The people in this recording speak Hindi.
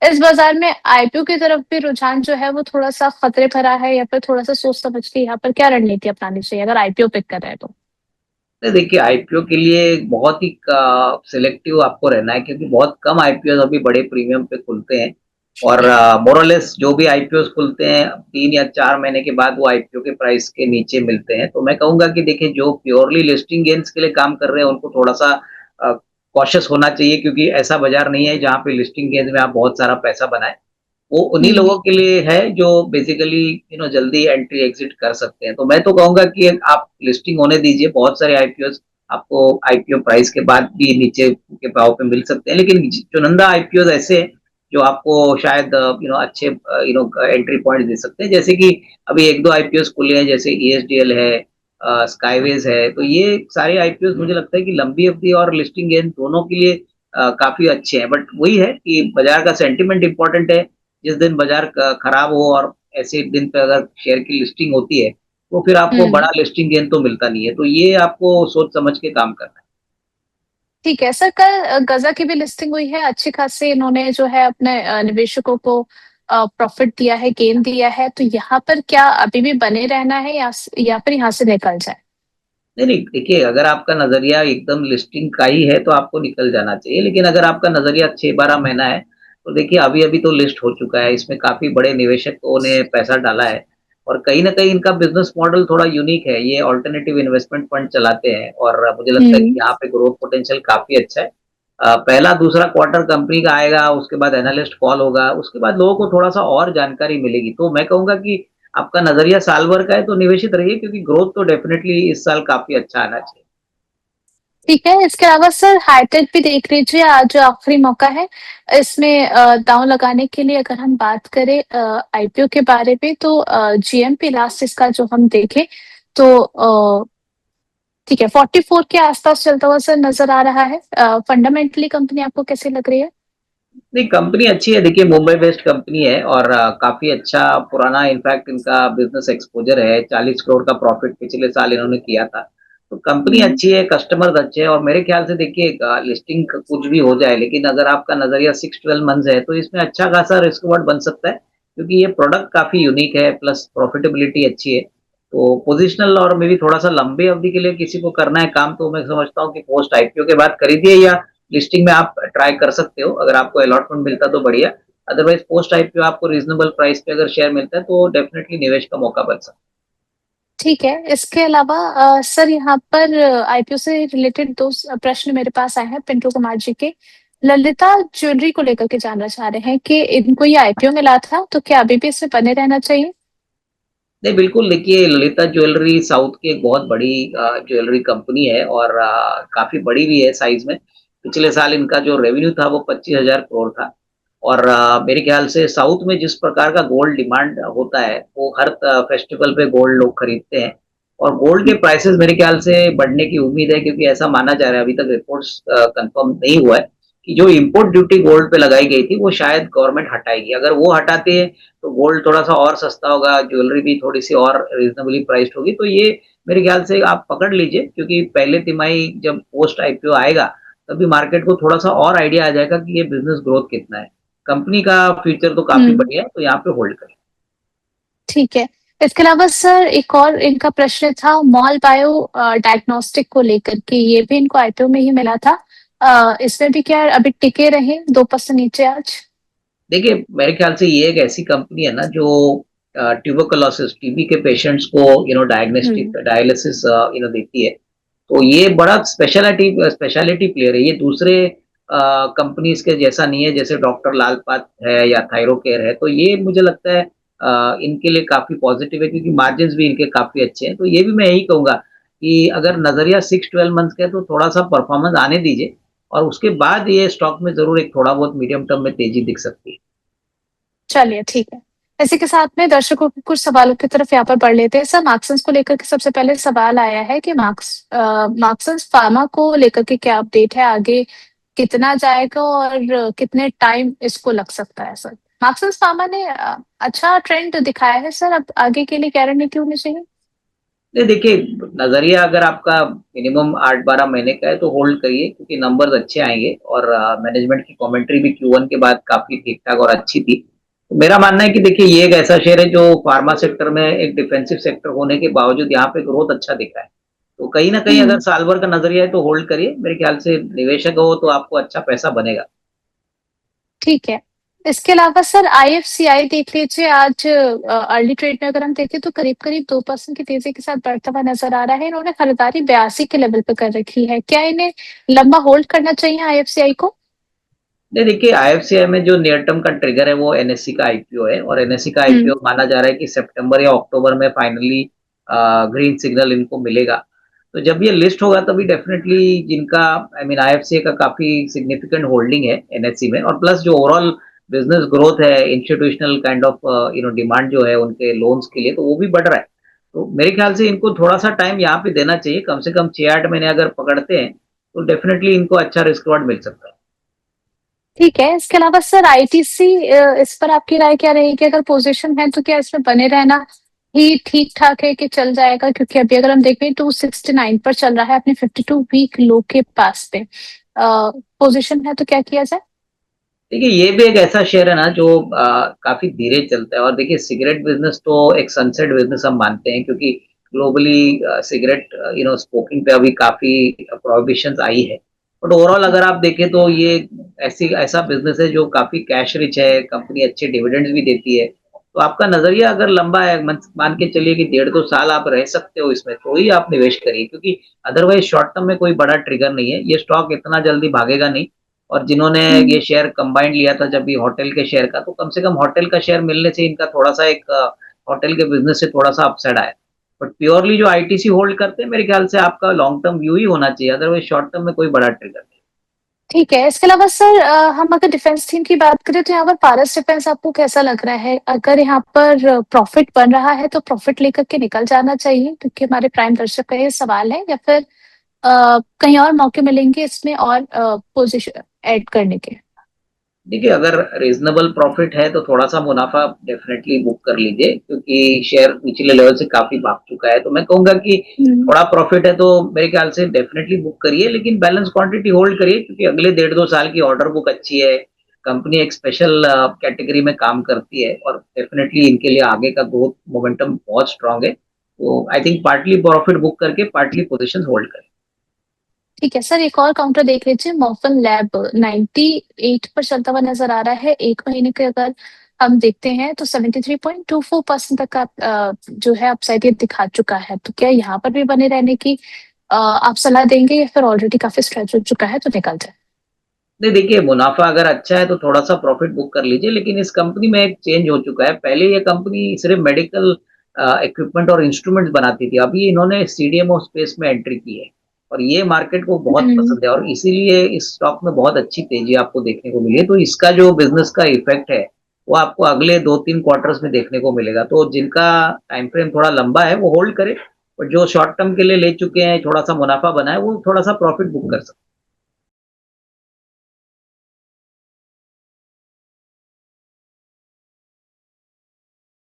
इस बाजार में आईपीओ की तरफ भी रुझान जो है वो थोड़ा-सा खतरे भरा है या फिर थोड़ा-सा सोच समझ के यहाँ पर क्या रणनीति अपनानी चाहिए अगर आईपीओ पिक कर रहे हैं तो? नहीं देखिए, आईपीओ के लिए बहुत ही सिलेक्टिव आपको रहना है क्योंकि बहुत कम आईपीओ अभी बड़े प्रीमियम पे खुलते हैं और मोर और लेस जो भी आईपीओस खुलते हैं 3 या 4 महीने के बाद वो आईपीओ के प्राइस के नीचे मिलते हैं। तो मैं कहूँगा कि देखिए जो प्योरली लिस्टिंग गेन्स के लिए काम कर रहे हैं उनको थोड़ा-सा अ, कॉशियस होना चाहिए क्योंकि ऐसा बाज़ार नहीं है जहाँ पे लिस्टिंग गेन्स में आप बहुत सारा पैसा बनाएँ। वो उन्हीं हुँ। लोगों के लिए है जो बेसिकली जल्दी एंट्री एग्ज़िट कर सकते हैं। तो मैं तो कहूँगा कि आप लिस्टिंग होने दीजिए, बहुत सारे आईपीओज़ आपको आईपीओ प्राइस के बाद भी नीचे के भाव पे मिल सकते हैं। लेकिन चुनिंदा आईपीओज़ ऐसे हैं जो आपको शायद अच्छे एंट्री पॉइंट दे सकते हैं। जैसे कि अभी 1-2 आईपीओज़ खुले हैं जैसे ईएसडीएल है स्काईवेज़ है। तो ये सारे आईपीओज़ मुझे लगता है कि लंबी अवधि और लिस्टिंग गेन दोनों के लिए काफ़ी अच्छे हैं। बट वही है कि बाज़ार का सेंटीमेंट इम्पोर्टेंट है। जिस दिन बाज़ार खराब हो और ऐसे दिन पे अगर शेयर की लिस्टिंग होती है, तो फिर आपको हुँ। बड़ा लिस्टिंग गेन तो मिलता नहीं है। तो ये आपको सोच समझ के काम करना है। ठीक है। सर कल गज़ा की भी लिस्टिंग हुई है, अच्छी खासी इन्होंने जो है अपने निवेशकों को प्रॉफ़िट दिया है, गेन दिया है, तो यहाँ पर क्या अभी भी बने रहना है या फिर यहाँ से निकल जाए? नहीं, नहीं, देखिए अगर आपका नज़रिया एकदम लिस्टिंग का ही है तो आपको निकल जाना चाहिए। लेकिन अगर आपका नज़रिया 6-12 महीना है, तो देखिए अभी-अभी तो लिस्ट हो चुका है। इसमें काफ़ी बड़े निवेशकों ने पैसा डाला है और कहीं न कहीं इनका बिज़नेस मॉडल थोड़ा यूनिक है। ये अल्टरनेटिव इन्वेस्टमेंट फंड चलाते हैं और मुझे लगता है कि हुँ। यहाँ पे ग्रोथ पोटेंशियल काफ़ी अच्छा है। पहला दूसरा क्वार्टर कंपनी का आएगा, उसके बाद एनालिस्ट कॉल होगा, उसके बाद लोगों को थोड़ा-सा और जानकारी मिलेगी। तो मैं कहूँगा कि आपका नज़रिया साल भर का है तो निवेशित रहिए क्योंकि ग्रोथ तो डेफ़िनेटली इस साल काफ़ी अच्छा आना चाहिए। ठीक है, इसके अलावा सर हाईटेक भी देख लीजिए आज आखिरी मौका है। इसमें दाँव लगाने के लिए अगर हम बात करें आईपीओ के बारे में तो जीएमपी लास्ट इसका जो हम देखें तो ठीक है 44 के आस-पास चलता हुआ सर नज़र आ रहा है। फंडामेंटली कंपनी आपको कैसी लग रही है? नहीं, कंपनी अच्छी है। देखिए मुंबई बेस्ड कंपनी है और काफ़ी अच्छा पुराना इनफैक्ट इनका बिज़नेस एक्सपोज़र है। 40 करोड़ का प्रॉफ़िट पिछले साल इन्होंने किया था। तो कंपनी हुँ। अच्छी है, कस्टमर्स अच्छे हैं और मेरे ख़्याल से देखिए लिस्टिंग कुछ भी हो जाए लेकिन अगर आपका नज़रिया 6-12 मंथ्स है तो इसमें अच्छा खासा रिस्क रिवॉर्ड बन सकता है क्योंकि ये प्रोडक्ट काफ़ी यूनिक है प्लस प्रॉफ़िटेबिलिटी अच्छी है। तो पोज़िशनल और मे बी थोड़ा-सा लंबी अवधि के लिए किसी को करना है काम तो मैं समझता हूँ कि पोस्ट आईपीओ के बाद खरीदिए या लिस्टिंग में आप ट्राई कर सकते हो, अगर आपको अलॉटमेंट मिलता है तो बढ़िया, अदरवाइज़ पोस्ट आईपीओ आपको रीज़नेबल प्राइस पे अगर शेयर मिलता है तो डेफ़िनिटली निवेश का मौका बन सकता है। ठीक है, इसके अलावा सर यहाँ पर आईपीओ से रिलेटेड 2 प्रश्न मेरे पास आए हैं पिंटू कुमार जी के। ललिता ज्वेलरी को लेकर के जानना चाह रहे हैं कि इनको ये आईपीओ मिला था, तो क्या अभी भी इसमें बने रहना चाहिए? नहीं, बिल्कुल देखिए ललिता ज्वेलरी साउथ की एक बहुत बड़ी ज्वेलरी कंपनी है और काफ़ी बड़ी भी है साइज़ में। पिछले साल इनका जो रेवेन्यू था वो 25,000 करोड़ था और मेरे ख़्याल से साउथ में जिस प्रकार का गोल्ड डिमांड होता है, वो हर फेस्टिवल पे गोल्ड लोग खरीदते हैं और गोल्ड के प्राइसेज़ मेरे ख़्याल से बढ़ने की उम्मीद है क्योंकि ऐसा माना जा रहा है, अभी तक रिपोर्ट्स कन्फर्म नहीं हुआ है कि जो इम्पोर्ट ड्यूटी गोल्ड पे लगाई गई थी, वो शायद गवर्नमेंट हटाएगी। अगर वो हटाती है तो गोल्ड थोड़ा-सा और सस्ता होगा, ज्वेलरी भी थोड़ी-सी और रीज़नेबली प्राइस्ड होगी, तो ये मेरे ख़्याल से आप पकड़ लीजिए क्योंकि पहले तिमाही जब पोस्ट आईपीओ आएगा, तभी मार्केट को थोड़ा-सा और आइडिया आ जाएगा कि ये बिज़नेस ग्रोथ कितना है। कंपनी का फ्यूचर तो काफ़ी हुँ। बढ़िया है, तो यहाँ पे होल्ड करें। ठीक है। इसके अलावा सर एक और इनका प्रश्न था मॉल बायो डायग्नोस्टिक को लेकर के, ये भी इनको आईपीओ में ही मिला था। इसमें भी क्या अभी टिके रहे 2% नीचे आज? देखिए, मेरे ख़्याल से ये एक ऐसी कंपनी है ना जो ट्यूबरकुलोसिस टीबी के पेशेंट्स को हुँ। डायलिसिस देती है। तो ये बड़ा स्पेशलिटी प्लेयर है। ये दूसरे कंपनीज़ के जैसा नहीं है, जैसे डॉक्टर लाल पाथ है या थायरोकेयर है। तो ये मुझे लगता है इनके लिए काफ़ी पॉज़िटिव है क्योंकि मार्जिन्स भी इनके काफ़ी अच्छे हैं। तो ये भी मैं यही कहूँगा कि अगर नज़रिया 6-12 मंथ्स का है तो थोड़ा-सा परफ़ॉर्मेंस आने दीजिए और उसके बाद ये स्टॉक में ज़रूर एक थोड़ा बहुत मीडियम टर्म में तेज़ी दिख सकती है। चलिए ठीक है। इसी के साथ में दर्शकों के कुछ सवालों की तरफ यहाँ पर बढ़ लेते हैं। सर मार्क्सन्स को लेकर के सबसे पहले सवाल आया है कि मार्क्सन्स फार्मा को लेकर के क्या अपडेट है? आगे कितना जाएगा और कितने टाइम इसको लग सकता है सर? मार्क्सन्स फार्मा ने अच्छा ट्रेंड दिखाया है सर, अब आगे के लिए क्या रणनीति होनी चाहिए? नहीं देखिए, नज़रिया अगर आपका मिनिमम 8-12 महीने का है तो होल्ड करिए क्योंकि नंबर्स अच्छे आएँगे और मैनेजमेंट की कमेंट्री भी Q1 के बाद काफ़ी ठीक-ठाक और अच्छी थी। तो मेरा मानना है कि देखिए ये एक ऐसा शेयर है जो फार्मा सेक्टर में एक डिफेंसिव सेक्टर होने के बावजूद यहाँ पे ग्रोथ अच्छा दिख रहा है। तो कहीं न कहीं अगर हुँ। साल भर का नज़रिया है तो होल्ड करिए, मेरे ख्याल से निवेशक हो तो आपको अच्छा पैसा बनेगा। ठीक है। इसके अलावा सर आईएफसीआई देख लीजिए आज अर्ली ट्रेड में अगर हम देखें तो करीब-करीब 2% की तेज़ी के साथ बढ़ता हुआ नज़र आ रहा है। इन्होंने खरीदारी 82 के लेवल पे कर रखी है। क्या इन्हें लंबा होल्ड करना चाहिए आईएफसीआई को? नहीं देखिए, आईएफसीआई में जो नियर टर्म का ट्रिगर है वो एनएससी का आईपीओ है और एनएससी का हुँ। आईपीओ माना जा रहा है कि सितंबर या अक्टूबर में फाइनली ग्रीन सिग्नल इनको मिलेगा। तो जब ये लिस्ट होगा तभी डेफिनिटली जिनका आई मीन आईएफसीआई का काफ़ी सिग्निफिकेंट होल्डिंग है एनएससी में और प्लस जो ओवरऑल बिज़नेस ग्रोथ है, इंस्टीट्यूशनल काइंड ऑफ डिमांड जो है उनके लोन्स के लिए तो वो भी बढ़ रहा है। तो मेरे ख्याल से इनको थोड़ा-सा टाइम यहाँ पे देना चाहिए, कम से कम 6-8 महीने अगर पकड़ते हैं, तो डेफिनिटली इनको अच्छा रिस्क रिवॉर्ड मिल सकता है। ठीक है, इसके अलावा सर आईटीसी इस पर आपकी राय क्या रहेगी? अगर पोज़ीशन है तो क्या इसमें बने रहना ही ठीक-ठाक है कि चल जाएगा? क्योंकि अभी अगर हम देखें 269 पर चल रहा है अपने 52 वीक लो के पास पे। पोज़ीशन है तो क्या किया जाए? देखिए, ये भी एक ऐसा शेयर है ना जो काफ़ी धीरे चलता है और देखिए सिगरेट बिज़नेस तो एक सनसेट बिज़नेस हम मानते हैं क्योंकि ग्लोबली सिगरेट स्मोकिंग पे अभी काफ़ी प्रोहिबिशंस आई है। बट ओवरऑल अगर आप देखें तो ये ऐसी ऐसा बिज़नेस है जो काफ़ी कैश रिच है, कंपनी अच्छे डिविडेंड्स भी देती है। तो आपका नज़रिया अगर लंबा है, मन मान के चलिए कि डेढ़ 2 साल आप रह सकते हो इसमें, तो ही आप निवेश करिए क्योंकि अदरवाइज़ शॉर्ट टर्म में कोई बड़ा ट्रिगर नहीं है। ये स्टॉक इतना जल्दी भागेगा नहीं और जिन्होंने हुँ। ये शेयर कंबाइंड लिया था जब भी होटल के शेयर का, तो कम से कम होटल का शेयर मिलने से इनका थोड़ा-सा एक होटल के बिज़नेस से थोड़ा-सा अपसाइड आया। बट प्योरली जो आईटीसी होल्ड करते हैं, मेरे ख्याल से आपका लॉन्ग टर्म व्यू ही होना चाहिए, अदरवाइज़ शॉर्ट टर्म में कोई बड़ा ट्रिगर नहीं। ठीक है, इसके अलावा सर हम अगर डिफेंस थीम की बात करें तो यहाँ पर पारस डिफेंस आपको कैसा लग रहा है? अगर यहाँ पर प्रॉफिट बन रहा है तो प्रॉफिट लेकर के निकल जाना चाहिए? क्योंकि हमारे प्राइम दर्शक का ये सवाल है या फिर कहीं और मौके मिलेंगे इसमें और पोज़ीशन ऐड करने के? देखिए, अगर रीज़नेबल प्रॉफ़िट है तो थोड़ा-सा मुनाफ़ा डेफ़िनेटली बुक कर लीजिए क्योंकि शेयर निचले लेवल से काफ़ी भाग चुका है। तो मैं कहूँगा कि हुँ। थोड़ा प्रॉफ़िट है तो मेरे ख़्याल से डेफ़िनेटली बुक करिए लेकिन बैलेंस क्वांटिटी होल्ड करिए क्योंकि अगले डेढ़ 2 साल की ऑर्डर बुक अच्छी है। कंपनी एक स्पेशल कैटेगरी में काम करती है और डेफ़िनेटली इनके लिए आगे का ग्रोथ मोमेंटम बहुत स्ट्रॉन्ग है। तो I think partly profit book करके पार्टली पोज़ीशंस होल्ड करें। ठीक है सर, एक और काउंटर देख लीजिए मॉर्फन लैब 98 पर चलता हुआ नज़र आ रहा है। 1 महीने के अगर हम देखते हैं तो 73.24% तक का जो है अपसाइड ये दिखा चुका है। तो क्या यहाँ पर भी बने रहने की आप सलाह देंगे या फिर ऑलरेडी काफ़ी स्ट्रेच हो चुका है तो निकल जाए? नहीं देखिए, मुनाफ़ा अगर अच्छा है तो थोड़ा-सा प्रॉफ़िट बुक कर लीजिए, लेकिन इस कंपनी में एक चेंज हो चुका है। पहले ये कंपनी सिर्फ़ मेडिकल इक्विपमेंट और इंस्ट्रूमेंट्स बनाती थी, अभी इन्होंने सीडीएमओ स्पेस में एंट्री की है और ये मार्केट को बहुत हुँ। पसंद है और इसीलिए इस स्टॉक में बहुत अच्छी तेज़ी आपको देखने को मिली है। तो इसका जो बिज़नेस का इफ़ेक्ट है, वो आपको अगले 2-3 क्वार्टर्स में देखने को मिलेगा। तो जिनका टाइम फ्रेम थोड़ा लंबा है, वो होल्ड करें और जो शॉर्ट टर्म के लिए ले चुके हैं, थोड़ा-सा मुनाफ़ा बना है, वो थोड़ा-सा प्रॉफ़िट बुक कर सकते हैं।